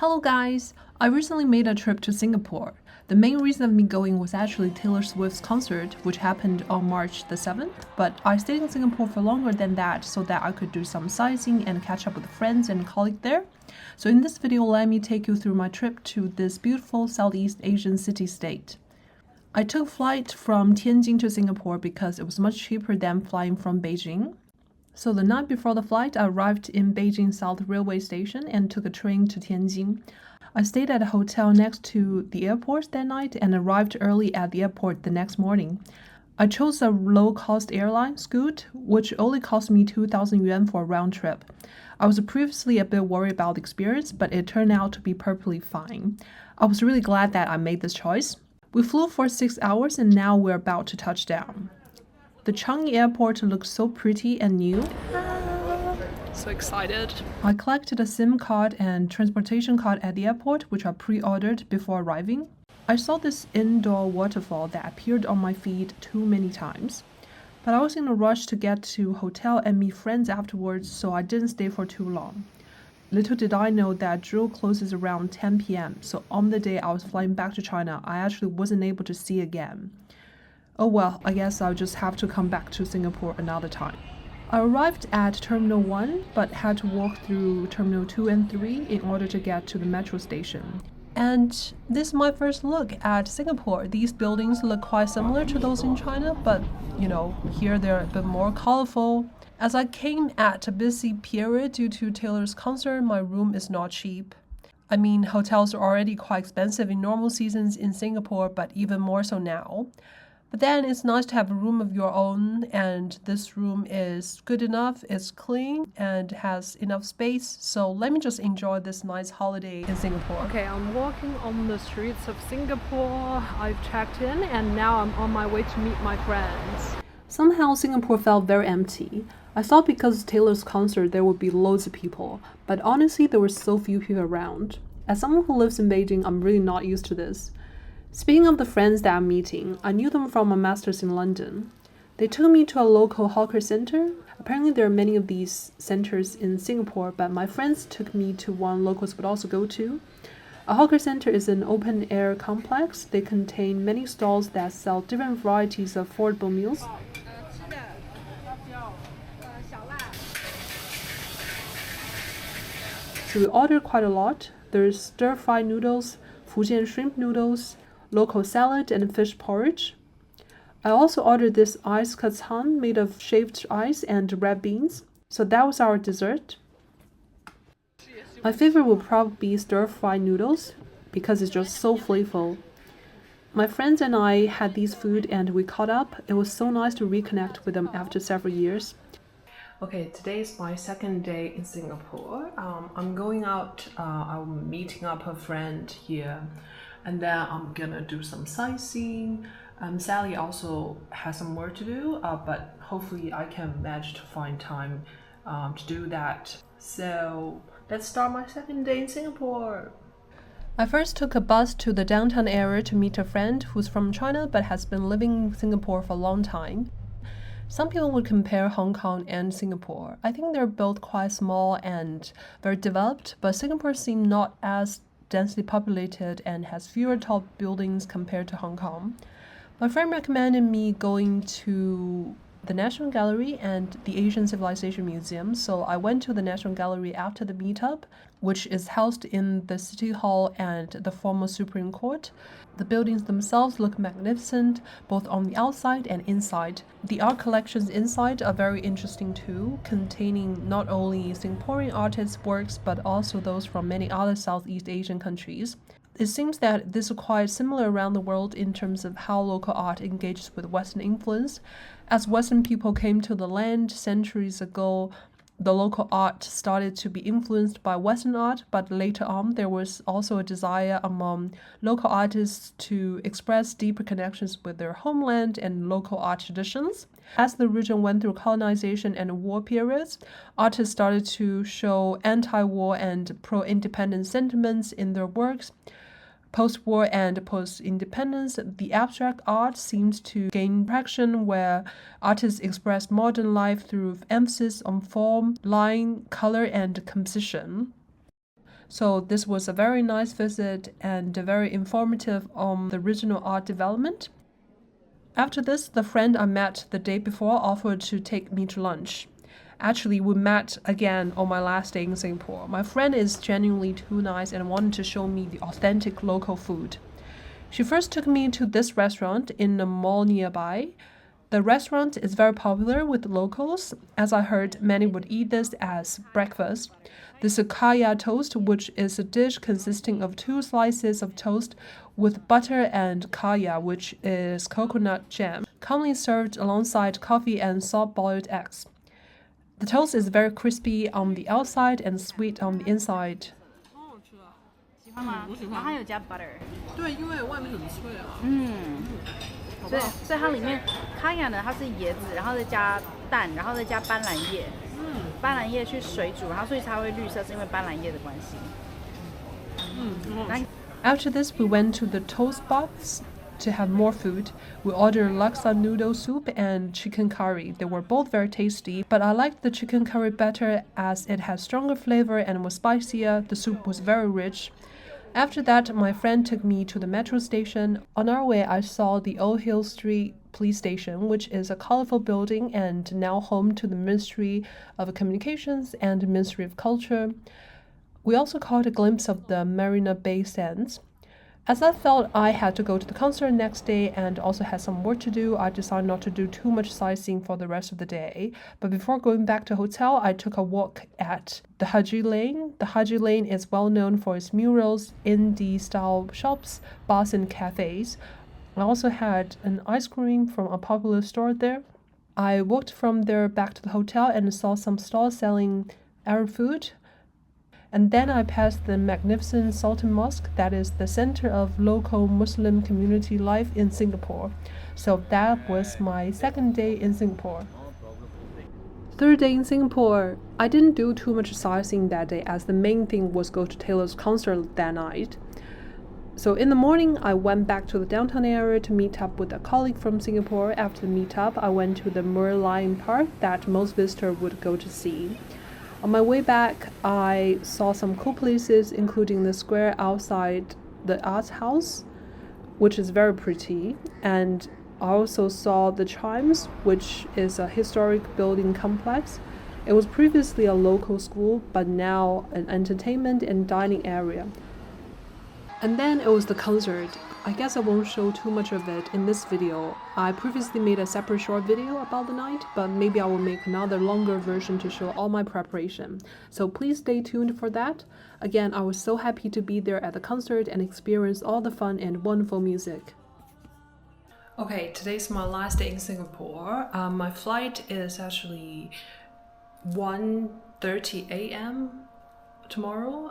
Hello guys! I recently made a trip to Singapore. The main reason of me going was actually Taylor Swift's concert, which happened on March the 7th, but I stayed in Singapore for longer than that so that I could do some sightseeing and catch up with friends and colleagues there. So in this video, let me take you through my trip to this beautiful Southeast Asian city-state. I took a flight from Tianjin to Singapore because it was much cheaper than flying from Beijing. So the night before the flight, I arrived in Beijing South Railway Station and took a train to Tianjin. I stayed at a hotel next to the airport that night and arrived early at the airport the next morning. I chose a low-cost airline, Scoot, which only cost me 2,000 yuan for a round trip. I was previously a bit worried about the experience, but it turned out to be perfectly fine. I was really glad that I made this choice. We flew for 6 hours and now we're about to touch down. The Changi airport looks so pretty and new. So excited. I collected a SIM card and transportation card at the airport, which I pre-ordered before arriving. I saw this indoor waterfall that appeared on my feed too many times. But I was in a rush to get to hotel and meet friends afterwards, so I didn't stay for too long. Little did I know that Jewel closes around 10 p.m., so on the day I was flying back to China, I actually wasn't able to see again. Oh well, I guess I'll just have to come back to Singapore another time. I arrived at Terminal 1, but had to walk through Terminal 2 and 3 in order to get to the metro station. And this is my first look at Singapore. These buildings look quite similar to those in China, but here they're a bit more colorful. As I came at a busy period due to Taylor's concert, my room is not cheap. I mean, hotels are already quite expensive in normal seasons in Singapore, but even more so now. But then it's nice to have a room of your own, and this room is good enough, it's clean, and has enough space. So let me just enjoy this nice holiday in Singapore. Okay, I'm walking on the streets of Singapore. I've checked in and now I'm on my way to meet my friends. Somehow Singapore felt very empty. I thought because of Taylor's concert there would be loads of people, but honestly there were so few people around. As someone who lives in Beijing, I'm really not used to this. Speaking of the friends that I'm meeting, I knew them from my master's in London. They took me to a local hawker center. Apparently there are many of these centers in Singapore, but my friends took me to one locals would also go to. A hawker center is an open-air complex. They contain many stalls that sell different varieties of affordable meals. So we ordered quite a lot. There's stir-fried noodles, Fujian shrimp noodles, local salad, and fish porridge. I also ordered this ice kacang made of shaved ice and red beans. So that was our dessert. My favorite will probably be stir-fried noodles because it's just so flavorful. My friends and I had these food and we caught up. It was so nice to reconnect with them after several years. Okay, today is my second day in Singapore. I'm going out, I'm meeting up a friend here, and then I'm gonna do some sightseeing. Sally also has some work to do, but hopefully I can manage to find time to do that. So let's start my second day in Singapore. I first took a bus to the downtown area to meet a friend who's from China but has been living in Singapore for a long time. Some people would compare Hong Kong and Singapore. I think they're both quite small and very developed, but Singapore seems not as densely populated and has fewer tall buildings compared to Hong Kong. My friend recommended me going to the National Gallery and the Asian Civilization Museum, so I went to the National Gallery after the meetup, which is housed in the City Hall and the former Supreme Court. The buildings themselves look magnificent, both on the outside and inside. The art collections inside are very interesting too, containing not only Singaporean artists' works, but also those from many other Southeast Asian countries. It seems that this is quite similar around the world in terms of how local art engages with Western influence. As Western people came to the land centuries ago, the local art started to be influenced by Western art, but later on there was also a desire among local artists to express deeper connections with their homeland and local art traditions. As the region went through colonization and war periods, artists started to show anti-war and pro-independence sentiments in their works. Post-war and post-independence, the abstract art seems to gain traction where artists express modern life through emphasis on form, line, color, and composition. So this was a very nice visit and very informative on the regional art development. After this, the friend I met the day before offered to take me to lunch. Actually, we met again on my last day in Singapore. My friend is genuinely too nice and wanted to show me the authentic local food. She first took me to this restaurant in a mall nearby. The restaurant is very popular with locals, as I heard many would eat this as breakfast. This is kaya toast, which is a dish consisting of 2 slices of toast with butter and kaya, which is coconut jam, commonly served alongside coffee and soft-boiled eggs. The toast is very crispy on the outside and sweet on the inside. 喜欢吗？然后它有加 butter。对，因为外面很脆啊。所以它里面 kaya 呢，它是椰子，然后再加蛋，然后再加斑斓叶。斑斓叶去水煮，然后所以才会绿色，是因为斑斓叶的关系。After this, we went to the toast box to have more food. We ordered laksa noodle soup and chicken curry. They were both very tasty, but I liked the chicken curry better as it had stronger flavor and was spicier. The soup was very rich. After that, my friend took me to the metro station. On our way, I saw the Old Hill Street Police Station, which is a colorful building and now home to the Ministry of Communications and Ministry of Culture. We also caught a glimpse of the Marina Bay Sands. As I felt I had to go to the concert next day and also had some work to do, I decided not to do too much sightseeing for the rest of the day. But before going back to hotel, I took a walk at the Haji Lane. The Haji Lane is well known for its murals, indie-style shops, bars, and cafes. I also had an ice cream from a popular store there. I walked from there back to the hotel and saw some stalls selling Arab food. And then I passed the magnificent Sultan Mosque, that is the center of local Muslim community life in Singapore. So that was my second day in Singapore. Third day in Singapore, I didn't do too much sightseeing that day as the main thing was go to Taylor's concert that night. So in the morning, I went back to the downtown area to meet up with a colleague from Singapore. After the meetup, I went to the Merlion Park that most visitors would go to see. On my way back, I saw some cool places, including the square outside the Arts House, which is very pretty, and I also saw the Chimes, which is a historic building complex. It was previously a local school, but now an entertainment and dining area. And then it was the concert. I guess I won't show too much of it in this video. I previously made a separate short video about the night, but maybe I will make another longer version to show all my preparation. So please stay tuned for that. Again, I was so happy to be there at the concert and experience all the fun and wonderful music. Okay, today's my last day in Singapore. My flight is actually 1:30 a.m. tomorrow,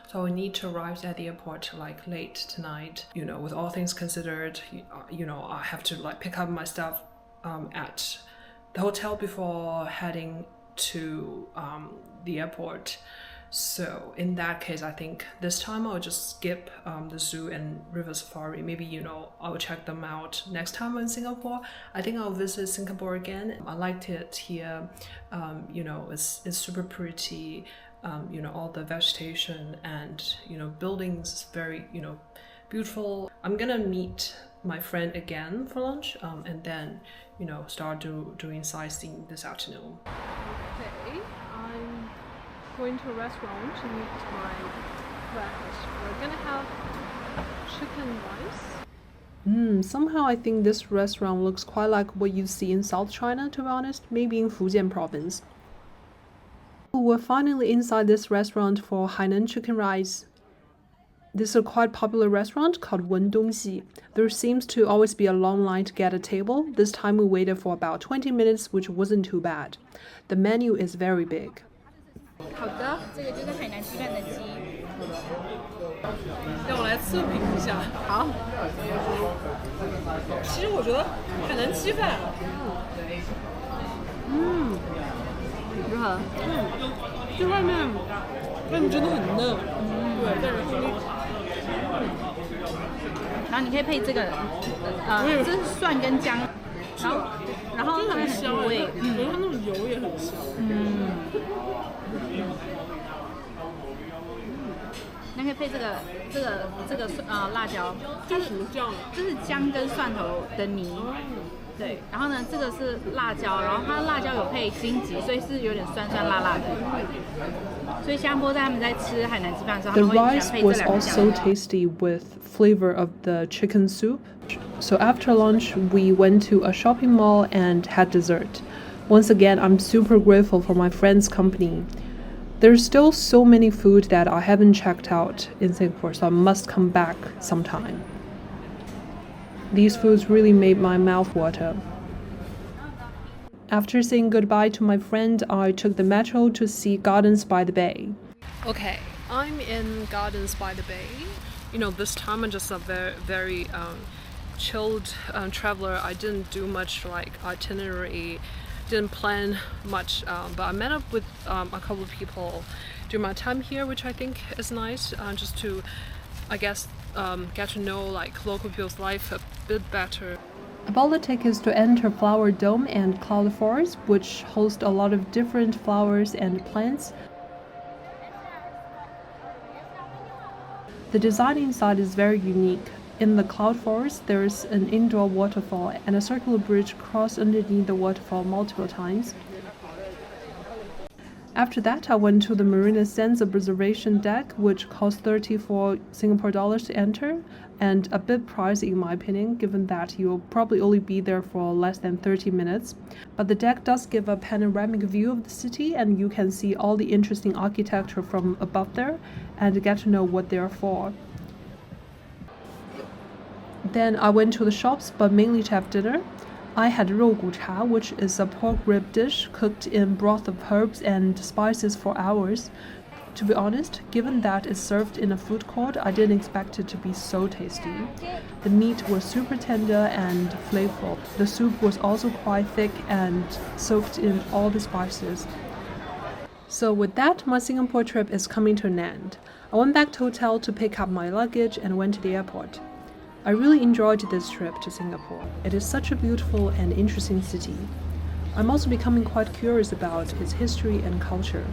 so I need to arrive at the airport like late tonight. You know, with all things considered, you know, I have to like pick up my stuff at the hotel before heading to the airport. So in that case, I think this time I'll just skip the zoo and river safari. Maybe, you know, I'll check them out next time I'm in Singapore. I think I'll visit Singapore again. I liked it here. You know, it's super pretty. You know, all the vegetation and, you know, buildings very, you know, beautiful. I'm gonna meet my friend again for lunch and then, you know, start doing sightseeing this afternoon. Okay, I'm going to a restaurant to meet my friend. We're gonna have chicken rice. Somehow I think this restaurant looks quite like what you see in South China, to be honest, maybe in Fujian province. We're finally inside this restaurant for Hainan chicken rice. This is a quite popular restaurant called Wen Dongxi. There seems to always be a long line to get a table. This time we waited for about 20 minutes, which wasn't too bad. The menu is very big. 好的，这个就是海南鸡饭的鸡。让我来测评一下。好。其实我觉得海南鸡饭，如何？就外面真的很嫩，对，但是后面，然后你可以配这个，这是蒜跟姜，然后它很香味，我觉得它那种油也很香。那可以配辣椒，这是什么酱？这是姜跟蒜头的泥。对，然后呢，这个是辣椒，然后它辣椒有配荆棘，所以是有点酸酸辣辣的。所以新加坡在他们在吃海南鸡饭的时候，他 The 们会喜 rice 欢配这 was 两个 also 酱。 tasty with flavor of the chicken soup. So after lunch, we went to a shopping mall and had dessert. Once again, I'm super grateful for my friends' company. There's still so many food that I haven't checked out in Singapore, so I must come back sometime. These foods really made my mouth water. After saying goodbye to my friend, I took the metro to see Gardens by the Bay. Okay, I'm in Gardens by the Bay. You know, this time I'm just a very chilled traveler. I didn't do much like itinerary, didn't plan much, but I met up with a couple of people during my time here, which I think is nice, just to, I guess, get to know like local people's life a bit better. I bought the tickets to enter Flower Dome and Cloud Forest, which host a lot of different flowers and plants. The design inside is very unique. In the Cloud Forest, there is an indoor waterfall and a circular bridge crossed underneath the waterfall multiple times. After that, I went to the Marina Sands observation deck, which cost 34 Singapore dollars to enter, and a bit pricey in my opinion, given that you'll probably only be there for less than 30 minutes. But the deck does give a panoramic view of the city, and you can see all the interesting architecture from above there and get to know what they are for. Then I went to the shops, but mainly to have dinner. I had 肉骨茶, which is a pork rib dish cooked in broth of herbs and spices for hours. To be honest, given that it's served in a food court, I didn't expect it to be so tasty. The meat was super tender and flavorful. The soup was also quite thick and soaked in all the spices. So with that, my Singapore trip is coming to an end. I went back to the hotel to pick up my luggage and went to the airport. I really enjoyed this trip to Singapore. It is such a beautiful and interesting city. I'm also becoming quite curious about its history and culture.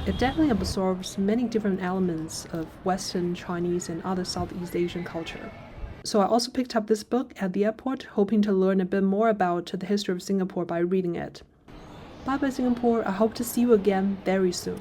It definitely absorbs many different elements of Western, Chinese, and other Southeast Asian culture. So I also picked up this book at the airport, hoping to learn a bit more about the history of Singapore by reading it. Bye bye Singapore, I hope to see you again very soon.